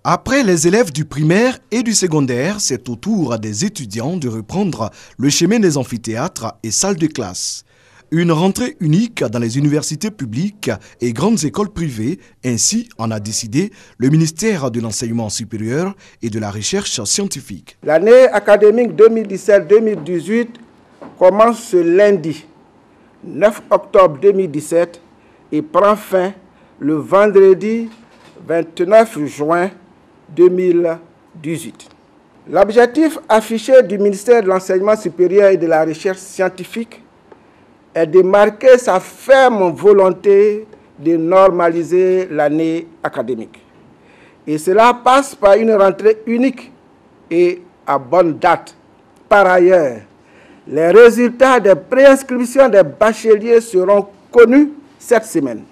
Après les élèves du primaire et du secondaire, c'est au tour des étudiants de reprendre le chemin des amphithéâtres et salles de classe. Une rentrée unique dans les universités publiques et grandes écoles privées, ainsi en a décidé le ministère de l'Enseignement supérieur et de la Recherche scientifique. L'année académique 2017-2018 commence ce lundi 9 octobre 2017 et prend fin le vendredi 29 juin 2018. L'objectif affiché du ministère de l'Enseignement supérieur et de la Recherche scientifique est de marquer sa ferme volonté de normaliser l'année académique. Et cela passe par une rentrée unique et à bonne date. Par ailleurs, les résultats des préinscriptions des bacheliers seront connus cette semaine.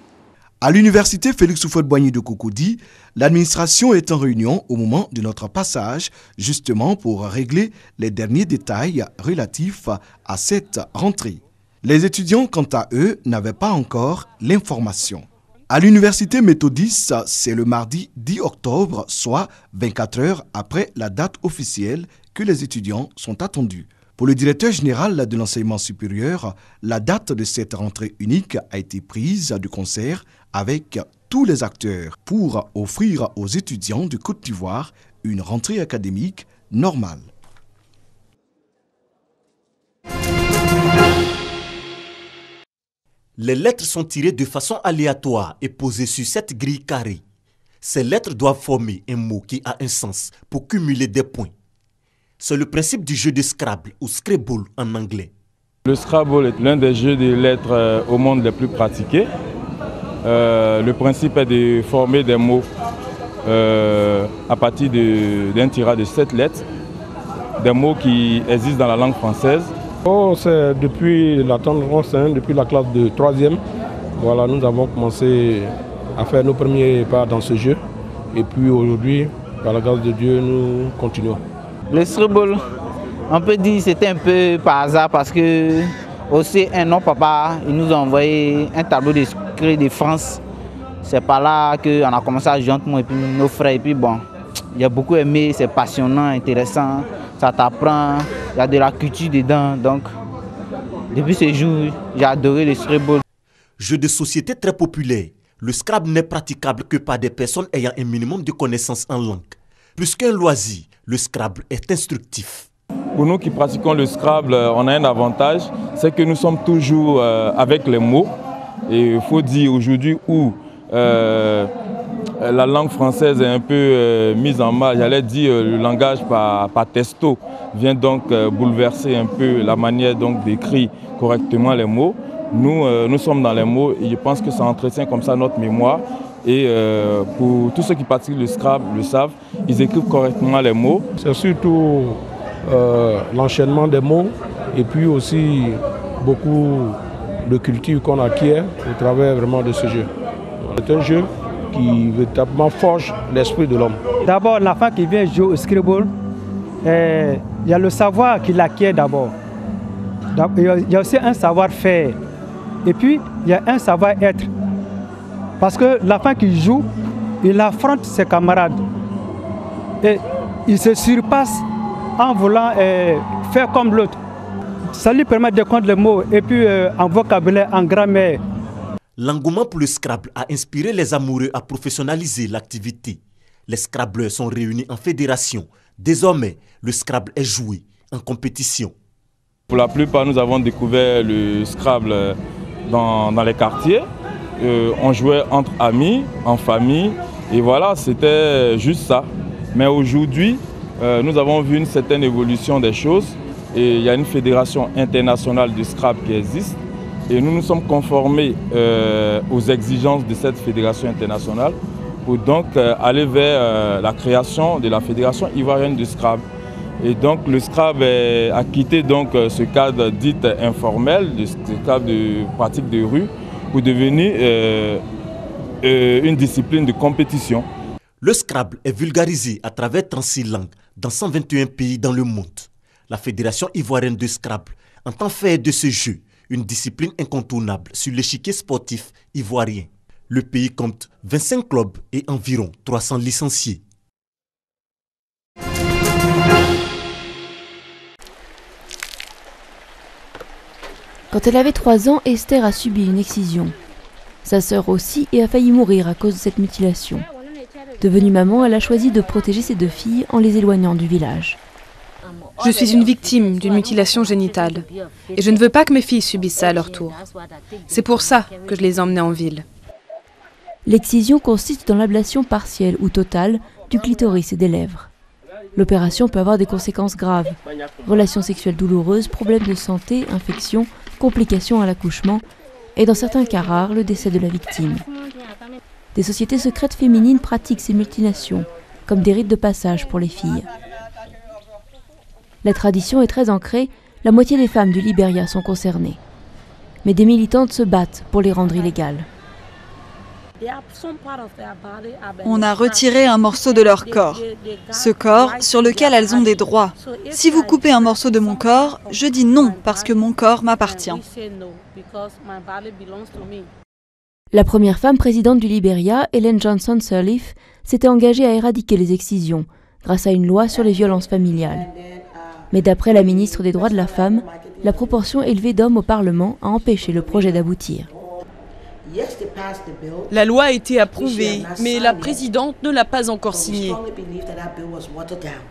À l'université Félix Houphouët-Boigny de Cocody, l'administration est en réunion au moment de notre passage, justement pour régler les derniers détails relatifs à cette rentrée. Les étudiants, quant à eux, n'avaient pas encore l'information. À l'université méthodiste, c'est le mardi 10 octobre, soit 24 heures après la date officielle que les étudiants sont attendus. Pour le directeur général de l'enseignement supérieur, la date de cette rentrée unique a été prise de concert avec tous les acteurs pour offrir aux étudiants de Côte d'Ivoire une rentrée académique normale. Les lettres sont tirées de façon aléatoire et posées sur cette grille carrée. Ces lettres doivent former un mot qui a un sens pour cumuler des points. C'est le principe du jeu de Scrabble ou Scrabble en anglais. Le Scrabble est l'un des jeux de lettres au monde les plus pratiqués. Le principe est de former des mots à partir d'un tirage de 7 lettres, des mots qui existent dans la langue française. C'est depuis la tendance, depuis la classe de 3e, voilà, nous avons commencé à faire nos premiers pas dans ce jeu. Et puis aujourd'hui, par la grâce de Dieu, nous continuons. Le Scrabble, on peut dire que c'était un peu par hasard parce que aussi un non papa, il nous a envoyé un tableau de secret de France. C'est par là qu'on a commencé à jouer et puis nos frères. Et puis bon, il a beaucoup aimé, c'est passionnant, intéressant, ça t'apprend, il y a de la culture dedans. Donc, depuis ce jour, j'ai adoré le Scrabble. Jeu de société très populaire, le Scrabble n'est praticable que par des personnes ayant un minimum de connaissances en langue. Plus qu'un loisir, le Scrabble est instructif. Pour nous qui pratiquons le Scrabble, on a un avantage, c'est que nous sommes toujours avec les mots. Et il faut dire aujourd'hui où la langue française est un peu mise en mal, j'allais dire le langage par texto vient donc bouleverser un peu la manière d'écrire correctement les mots. Nous sommes dans les mots et je pense que ça entretient comme ça notre mémoire. Et pour tous ceux qui pratiquent le Scrabble le savent, ils écrivent correctement les mots. C'est surtout l'enchaînement des mots et puis aussi beaucoup de culture qu'on acquiert au travers vraiment de ce jeu. C'est un jeu qui véritablement forge l'esprit de l'homme. D'abord, l'enfant qui vient jouer au Scrabble, il y a le savoir qu'il acquiert d'abord. Il y a aussi un savoir-faire. Et puis, il y a un savoir-être. Parce que l'enfant qui joue, il affronte ses camarades. Et il se surpasse en voulant faire comme l'autre. Ça lui permet de comprendre les mots et puis en vocabulaire, en grammaire. L'engouement pour le Scrabble a inspiré les amoureux à professionnaliser l'activité. Les Scrabbleurs sont réunis en fédération. Désormais, le Scrabble est joué en compétition. Pour la plupart, nous avons découvert le Scrabble dans les quartiers. On jouait entre amis, en famille, et voilà, c'était juste ça. Mais aujourd'hui, nous avons vu une certaine évolution des choses et il y a une fédération internationale de Scrabble qui existe et nous nous sommes conformés aux exigences de cette fédération internationale pour donc aller vers la création de la fédération ivoirienne de Scrabble. Et donc le Scrabble a quitté donc ce cadre dit informel, ce cadre de pratique de rue, pour devenir une discipline de compétition. Le Scrabble est vulgarisé à travers 36 langues dans 121 pays dans le monde. La Fédération ivoirienne de Scrabble entend faire de ce jeu une discipline incontournable sur l'échiquier sportif ivoirien. Le pays compte 25 clubs et environ 300 licenciés. Quand elle avait 3 ans, Esther a subi une excision. Sa sœur aussi et a failli mourir à cause de cette mutilation. Devenue maman, elle a choisi de protéger ses 2 filles en les éloignant du village. Je suis une victime d'une mutilation génitale et je ne veux pas que mes filles subissent ça à leur tour. C'est pour ça que je les ai emmenées en ville. L'excision consiste dans l'ablation partielle ou totale du clitoris et des lèvres. L'opération peut avoir des conséquences graves. Relations sexuelles douloureuses, problèmes de santé, infections, complications à l'accouchement et dans certains cas rares, le décès de la victime. Des sociétés secrètes féminines pratiquent ces mutilations, comme des rites de passage pour les filles. La tradition est très ancrée, la moitié des femmes du Libéria sont concernées. Mais des militantes se battent pour les rendre illégales. On a retiré un morceau de leur corps, ce corps sur lequel elles ont des droits. Si vous coupez un morceau de mon corps, je dis non parce que mon corps m'appartient. La première femme présidente du Libéria, Ellen Johnson Sirleaf, s'était engagée à éradiquer les excisions grâce à une loi sur les violences familiales. Mais d'après la ministre des Droits de la Femme, la proportion élevée d'hommes au Parlement a empêché le projet d'aboutir. La loi a été approuvée, mais la présidente ne l'a pas encore signée.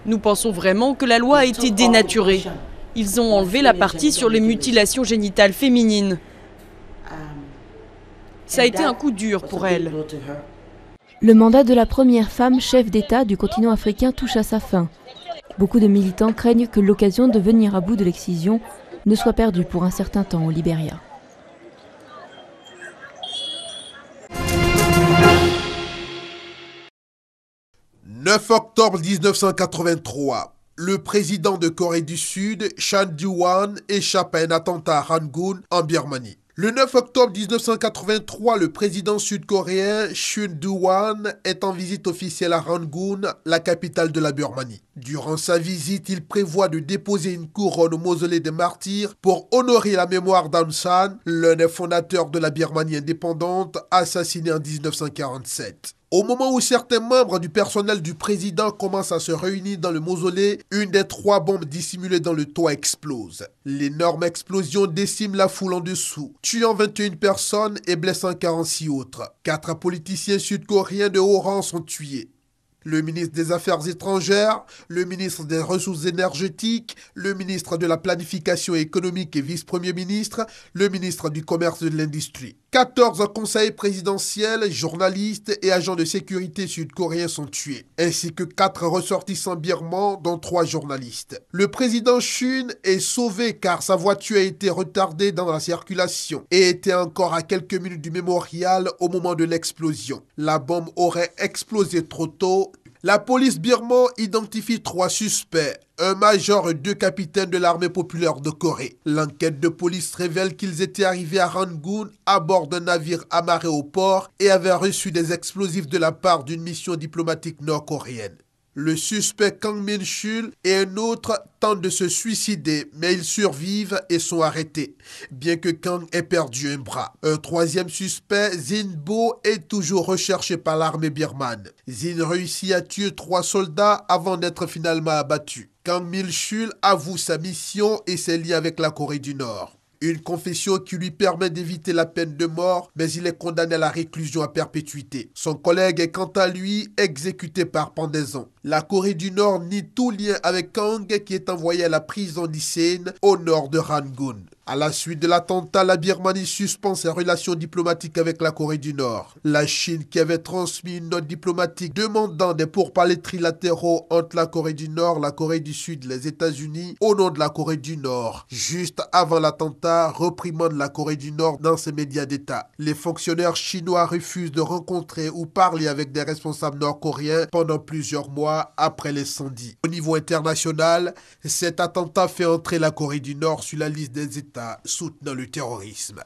Nous pensons vraiment que la loi a été dénaturée. Ils ont enlevé la partie sur les mutilations génitales féminines. Ça a été un coup dur pour elle. Le mandat de la première femme chef d'État du continent africain touche à sa fin. Beaucoup de militants craignent que l'occasion de venir à bout de l'excision ne soit perdue pour un certain temps au Libéria. « 9 octobre 1983, le président de Corée du Sud, Chan Doo-hwan, échappe à un attentat à Rangoon, en Birmanie. Le 9 octobre 1983, le président sud-coréen Chun Doo-hwan est en visite officielle à Rangoon, la capitale de la Birmanie. Durant sa visite, il prévoit de déposer une couronne au mausolée des martyrs pour honorer la mémoire d'Aung San, l'un des fondateurs de la Birmanie indépendante, assassiné en 1947. Au moment où certains membres du personnel du président commencent à se réunir dans le mausolée, une des 3 bombes dissimulées dans le toit explose. L'énorme explosion décime la foule en dessous, tuant 21 personnes et blessant 46 autres. 4 politiciens sud-coréens de haut rang sont tués. Le ministre des Affaires étrangères, le ministre des Ressources énergétiques, le ministre de la Planification économique et vice-premier ministre, le ministre du Commerce et de l'Industrie. 14 conseillers présidentiels, journalistes et agents de sécurité sud-coréens sont tués, ainsi que 4 ressortissants birmans, dont 3 journalistes. Le président Chun est sauvé car sa voiture a été retardée dans la circulation et était encore à quelques minutes du mémorial au moment de l'explosion. La bombe aurait explosé trop tôt. La police birmane identifie 3 suspects, un major et 2 capitaines de l'armée populaire de Corée. L'enquête de police révèle qu'ils étaient arrivés à Rangoon à bord d'un navire amarré au port et avaient reçu des explosifs de la part d'une mission diplomatique nord-coréenne. Le suspect Kang Min-chul et un autre tentent de se suicider, mais ils survivent et sont arrêtés, bien que Kang ait perdu un bras. Un 3e suspect, Zin Bo, est toujours recherché par l'armée birmane. Zin réussit à tuer 3 soldats avant d'être finalement abattu. Kang Min-chul avoue sa mission et ses liens avec la Corée du Nord. Une confession qui lui permet d'éviter la peine de mort, mais il est condamné à la réclusion à perpétuité. Son collègue est quant à lui exécuté par pendaison. La Corée du Nord nie tout lien avec Kang qui est envoyé à la prison d'Isein au nord de Rangoon. À la suite de l'attentat, la Birmanie suspend ses relations diplomatiques avec la Corée du Nord. La Chine, qui avait transmis une note diplomatique demandant des pourparlers trilatéraux entre la Corée du Nord, la Corée du Sud et les États-Unis au nom de la Corée du Nord, juste avant l'attentat, reprimande la Corée du Nord dans ses médias d'État. Les fonctionnaires chinois refusent de rencontrer ou parler avec des responsables nord-coréens pendant plusieurs mois après l'incendie. Au niveau international, cet attentat fait entrer la Corée du Nord sur la liste des États soutenant le terrorisme.